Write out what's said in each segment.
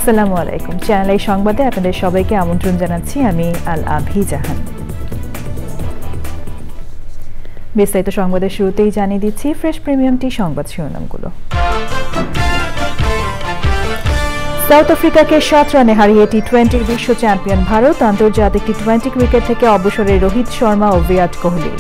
আসসালামু আলাইকুম। চ্যানেল এই সংবাদে আপনাদের সবাইকে আমন্ত্রণ জানাচ্ছি। আমি আল আভি জাহান। বিস্তারিত সংবাদের শুরুতেই জানিয়ে দিচ্ছি ফ্রেশ প্রিমিয়াম টি সংবাদ শিরোনামগুলো। সাউথ আফ্রিকাকে 7 রানে হারিয়ে টি-20 বিশ্ব চ্যাম্পিয়ন ভারত। আন্তর্জাতিক টি-20 ক্রিকেট থেকে অবসরে রোহিত শর্মা ও বিরাট কোহলি।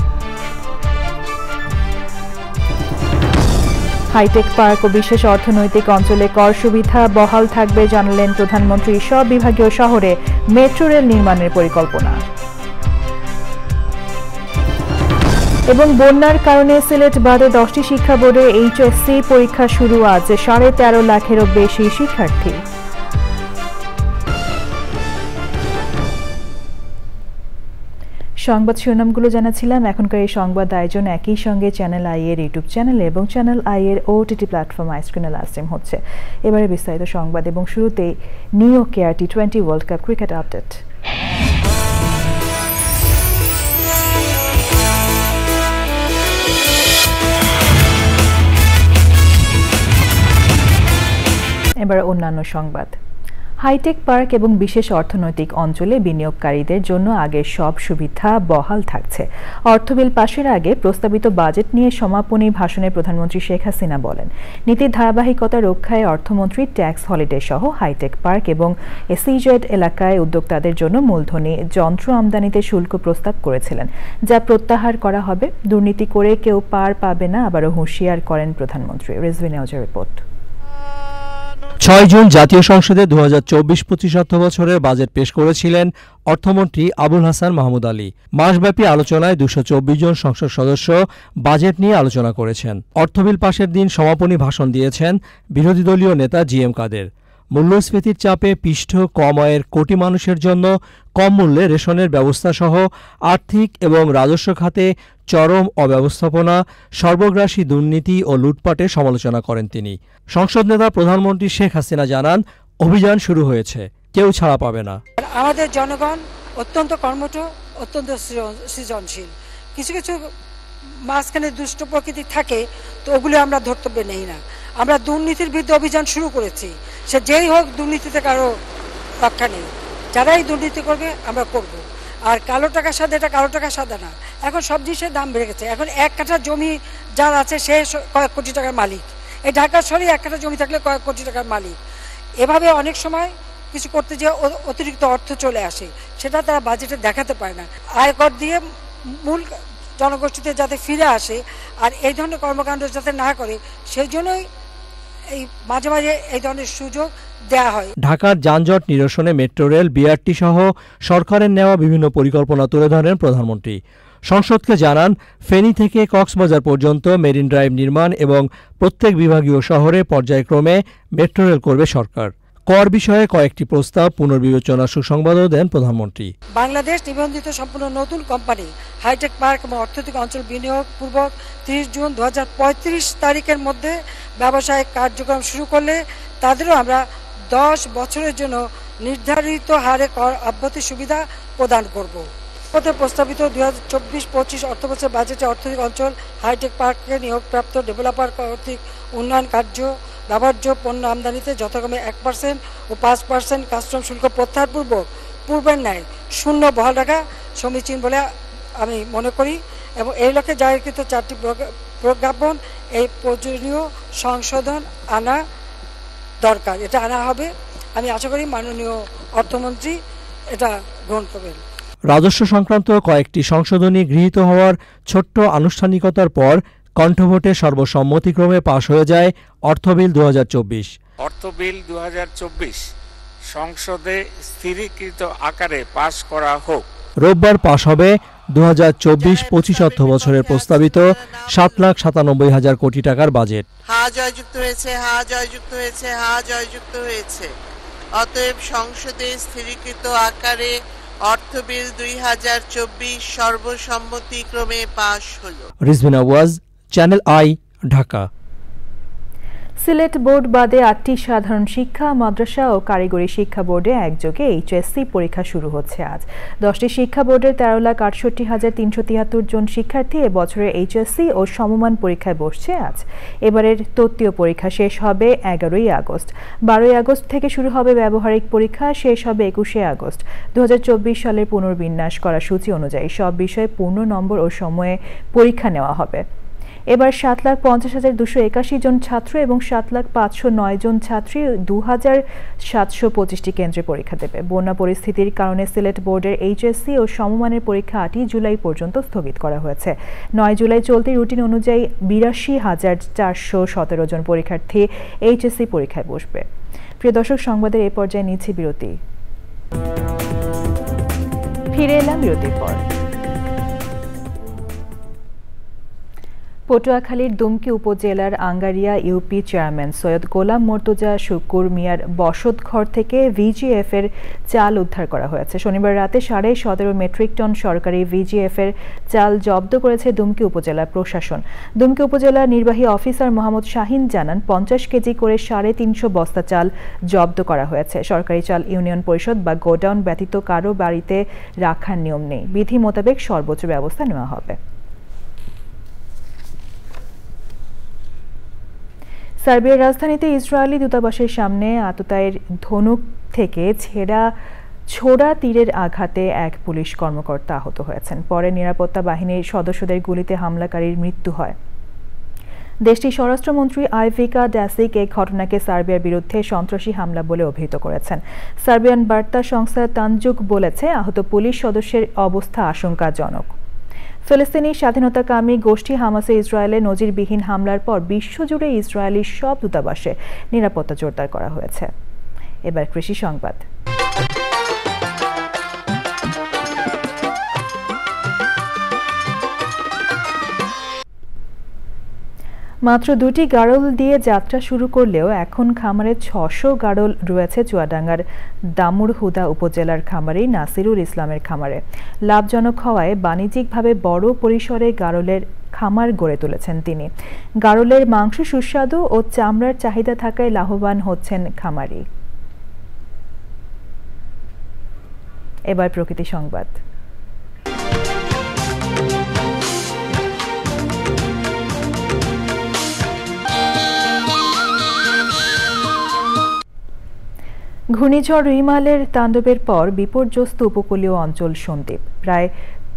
হাইটেক পার্ক ও বিশেষ অর্থনৈতিক অঞ্চলে কর সুবিধা বহাল থাকবে জানালেন প্রধানমন্ত্রী। সব বিভাগীয় শহরে মেট্রো রেল নির্মাণের পরিকল্পনা। এবং বন্যার কারণে সিলেট বাদে 10টি শিক্ষা বোর্ডে এইচএসসি পরীক্ষা শুরু আজ। 13.5 লাখেরও বেশি শিক্ষার্থী। সংবাদ শিরোনামগুলো জানাচ্ছিলাম। এখনকার এই সংবাদ আয়োজন একই সঙ্গে চ্যানেল আই এর ইউটিউব চ্যানেলে এবং চ্যানেল আই এর ওটিটি প্ল্যাটফর্ম আইস্ক্রিনে লাইভ স্ট্রিম হচ্ছে। এবারে বিস্তারিত সংবাদ এবং শুরুতেই নিউ কেয়ার টি-20 ওয়ার্ল্ড কাপ ক্রিকেট আপডেট। এবার অন্যান্য সংবাদ। হাইটেক পার্ক এবং বিশেষ অর্থনৈতিক অঞ্চলে বিনিয়োগকারীদের জন্য আগের সব সুবিধা বহাল থাকছে। অর্থ বিল পাশের আগে প্রস্তাবিত বাজেট নিয়ে সমাপনী ভাষণে প্রধানমন্ত্রী শেখ হাসিনা বলেন, নীতির ধারাবাহিকতা রক্ষায় অর্থমন্ত্রী ট্যাক্স হলিডে সহ হাইটেক পার্ক এবং এসইজেড এলাকায় উদ্যোক্তাদের জন্য মূলধনী যন্ত্র আমদানিতে শুল্ক প্রস্তাব করেছিলেন, যা প্রত্যাহার করা হবে। দুর্নীতি করে কেউ পার পাবে না, আবারও হুঁশিয়ার করেন প্রধানমন্ত্রী। রিজভি নেওয়াজের রিপোর্ট। 6 জুন জাতীয় সংসদে 2024-25 অর্থবছরের বাজেট পেশ করেছিলেন অর্থমন্ত্রী আবুল হাসান মাহমুদ আলী। মাসব্যাপী আলোচনায় 224 জন সংসদ সদস্য বাজেট নিয়ে আলোচনা করেছেন। অর্থবিল পাশের দিন সমাপনী ভাষণ দিয়েছেন বিরোধী দলীয় নেতা জিএম কাদের। মূল্যস্ফীতির চাপে পিষ্ট কম আয়ের কোটি মানুষের জন্য কম মূল্যে রেশনের ব্যবস্থা সহ আর্থিক এবং রাজস্ব খাতে চরম অব্যবস্থাপনা, সর্বগ্রাসী দুর্নীতি ও লুটপাটের সমালোচনা করেন তিনি। সংসদ নেতা প্রধানমন্ত্রী শেখ হাসিনা জানান, অভিযান শুরু হয়েছে, কেউ ছাড়া পাবে না। আমাদের জনগণ অত্যন্ত কর্মঠ, অত্যন্ত সৃজনশীল। কিছু কিছু মাঝখানে দুষ্ট প্রকৃতি থাকে, তো ওগুলো আমরা ধর্তব্যে নেই না। আমরা দুর্নীতির বিরুদ্ধে অভিযান শুরু করেছি। সে যেই হোক, দুর্নীতিতে কারো রক্ষা নেই। যারাই দুর্নীতি করবে আমরা করব। আর কালো টাকার সাথে, এটা কালো টাকার সাদা না। এখন সব জিনিসের দাম বেড়ে গেছে। এখন 1 কাঠা জমি যার আছে সে কয়েক কোটি টাকার মালিক। এই ঢাকার শহরে 1 কাঠা জমি থাকলে কয়েক কোটি টাকার মালিক। এভাবে অনেক সময় কিছু করতে যেয়ে অতিরিক্ত অর্থ চলে আসে, সেটা তারা বাজেটে দেখাতে পারে না। আয়কর দিয়ে মূল জনগোষ্ঠীতে যাতে ফিরে আসে আর এই ধরনের কর্মকাণ্ড যাতে না করে, সেই জন্যই এই মাঝে মাঝে এই ধরনের সুযোগ দেয়া হয়। ঢাকার যানজট নিরসনে মেট্রো রেল, বিআরটি সহ সরকারের নেওয়া বিভিন্ন পরিকল্পনা তুলে ধরেন প্রধানমন্ত্রী। সংসদকে জানান, ফেনী থেকে কক্সবাজার পর্যন্ত মেরিন ড্রাইভ নির্মাণ এবং প্রত্যেক বিভাগীয় শহরে পর্যায়ক্রমে মেট্রো রেল করবে সরকার। কর বিষয়ে কয়েকটি প্রস্তাব পুনর্বিবেচনার সুসংবাদও দেন প্রধানমন্ত্রী। বাংলাদেশ নিবন্ধিত সম্পূর্ণ নতুন কোম্পানি হাইটেক পার্ক এবং অর্থনৈতিক অঞ্চল বিনিয়োগ পূর্বক 30 জুন 2035 তারিখের মধ্যে ব্যবসায়িক কার্যক্রম শুরু করলে তাদেরও আমরা 10 বছরের জন্য নির্ধারিত হারে কর অব্যাহতি সুবিধা প্রদান করব। প্রস্তাবিত 2024-25 অর্থবছর বাজেটে অর্থনৈতিক অঞ্চল হাইটেক পার্কে নিয়োগপ্রাপ্ত ডেভেলপার কর্তৃক উন্নয়ন কার্য ব্যবহার্য পণ্য আমদানিতে যথাক্রমে 1% ও 5% কাস্টম শুল্ক প্রত্যাহারপূর্বক পূর্বের ন্যায় শূন্য বহাল রাখা সমীচীন বলে আমি মনে করি। এবং এই লক্ষ্যে জারিকৃত 4টি প্রজ্ঞাপন এই প্রয়োজনীয় সংশোধন আনা দরকার। এটা আনা হবে। আমি আশা করি মাননীয় অর্থমন্ত্রী এটা গ্রহণ করবেন। রাজস্ব সংক্রান্ত কয়েকটি সংশোধনী গৃহীত হওয়ার ছোট্ট আনুষ্ঠানিকতার পর কণ্ঠভোটে সর্বসম্মতিক্রমে পাশ হয়ে যায় অর্থবিল 2024। অর্থবিল 2024 সংসদে স্থিরীকৃত আকারে পাশ করা হোক। রোববার পাশ হবে 2024-25 অর্থবছরের প্রস্তাবিত 7,97,000 কোটি টাকার বাজেট। হা জয়যুক্ত হয়েছে, হা জয়যুক্ত হয়েছে, হা জয়যুক্ত হয়েছে। অতএব সংসদে স্থিরীকৃত আকারে অর্থবিল 2024 সর্বসম্মতিক্রমে পাশ হলো। Rizvi Nawaz, Channel I, Dhaka. Sylhet board বাদে 8টি সাধারণ শিক্ষা, মাদ্রাসা ও কারিগরি শিক্ষা বোর্ডে একযোগে এইচএসসি পরীক্ষা শুরু হচ্ছে আজ। 10টি শিক্ষা বোর্ডের 13,68,373 জন শিক্ষার্থী এবছরের এইচএসসি ও সমমান পরীক্ষায় বসছে আজ। এবারের তত্ত্বীয় পরীক্ষা শেষ হবে 11ই আগস্ট। 12ই আগস্ট থেকে শুরু হবে ব্যবহারিক পরীক্ষা, শেষ হবে 21শে আগস্ট। 2024 সালের পুনর্বিন্যাস করা সূচি অনুযায়ী সব বিষয়ে পূর্ণ নম্বর ও সময়ে পরীক্ষা নেওয়া হবে। এবার 7,50,281 জন ছাত্র এবং 7,509 জন ছাত্রী 2,725টি কেন্দ্রে পরীক্ষা দেবে। বন্যা পরিস্থিতির কারণে সিলেট বোর্ডের এইচএসসি ও সমমানের পরীক্ষা 8 জুলাই পর্যন্ত স্থগিত করা হয়েছে। 9 জুলাই চলতি রুটিন অনুযায়ী 82,417 জন পরীক্ষার্থী এইচএসসি পরীক্ষায় বসবে। প্রিয় দর্শক, সংবাদের এই পর্যায়ে নিচ্ছি বিরতি। ফিরে এলাম বিরতির পর। পটুয়াখালীর দুমকি উপজেলার আঙ্গারিয়া ইউপি চেয়ারম্যান সৈয়দ গোলাম মর্তুজা শুকুর মিয়ার বসতঘর থেকে ভিজিএফ এর চাল উদ্ধার করা হয়েছে। শনিবার রাতে 17.5 মেট্রিক টন সরকারি ভিজিএফ এর চাল জব্দ করেছে দুমকি উপজেলা প্রশাসন। দুমকি উপজেলা নির্বাহী অফিসার মোহাম্মদ শাহিন জানান, 50 কেজি করে 350 বস্তা চাল জব্দ করা হয়েছে। সরকারি চাল ইউনিয়ন পরিষদ বা গোডাউন ব্যতীত কারো বাড়িতে রাখার নিয়ম নেই। বিধি মোতাবেক সর্বোচ্চ ব্যবস্থা নেওয়া হবে। সার্বিয়ার রাজধানীতে ইসরায়েলি দূতাবাসের সামনে আততায়ীর ধনুক থেকে ছোড়া তীরের আঘাতে এক পুলিশ কর্মকর্তা আহত হয়েছেন। পরে নিরাপত্তা বাহিনীর সদস্যদের গুলিতে হামলাকারীর মৃত্যু হয়। দেশটির স্বরাষ্ট্রমন্ত্রী আইভিকা ড্যাসিক এই ঘটনাকে সার্বিয়ার বিরুদ্ধে সন্ত্রাসী হামলা বলে অভিহিত করেছেন। সার্বিয়ান বার্তা সংস্থা তানজুক বলেছে, আহত পুলিশ সদস্যের অবস্থা আশঙ্কাজনক। ফিলিস্তিনি স্বাধীনতাকামী গোষ্ঠী হামাসে ইসরায়েলে নজিরবিহীন হামলার পর বিশ্বজুড়ে ইসরায়েলি সব দূতাবাসে নিরাপত্তা জোরদার করা হয়েছে। এবার কৃষি সংবাদ। মাত্র 2টি গাড়ল দিয়ে যাত্রা শুরু করলেও এখন খামারে 600 গাড়ল রয়েছে চুয়াডাঙ্গার দামুড়হুদা উপজেলার খামারি নাসিরুল ইসলামের খামারে। লাভজনক হওয়ায় বাণিজ্যিকভাবে বড় পরিসরে গাড়লের খামার গড়ে তুলেছেন তিনি। গাড়লের মাংস সুস্বাদু ও চামড়ার চাহিদা থাকায় লাভবান হচ্ছেন খামারি। এবার প্রকৃতি সংবাদ। ঘূর্ণিঝড় রিমালের তাণ্ডবের পর বিপর্যস্ত উপকূলীয় অঞ্চল সন্দ্বীপ। প্রায়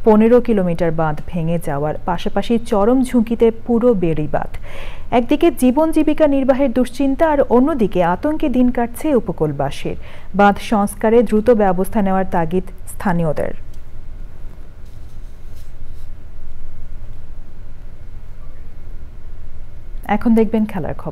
15 কিলোমিটার বাঁধ ভেঙে যাওয়ার পাশাপাশি চরম ঝুঁকিতে পুরো বেড়িবাঁধ। একদিকে জীবন জীবিকা নির্বাহের দুশ্চিন্তা আর অন্যদিকে আতঙ্কে দিন কাটছে উপকূলবাসীর। বাঁধ সংস্কারে দ্রুত ব্যবস্থা নেওয়ার তাগিদ স্থানীয়দের। এখন দেখবেন খেলার খবর।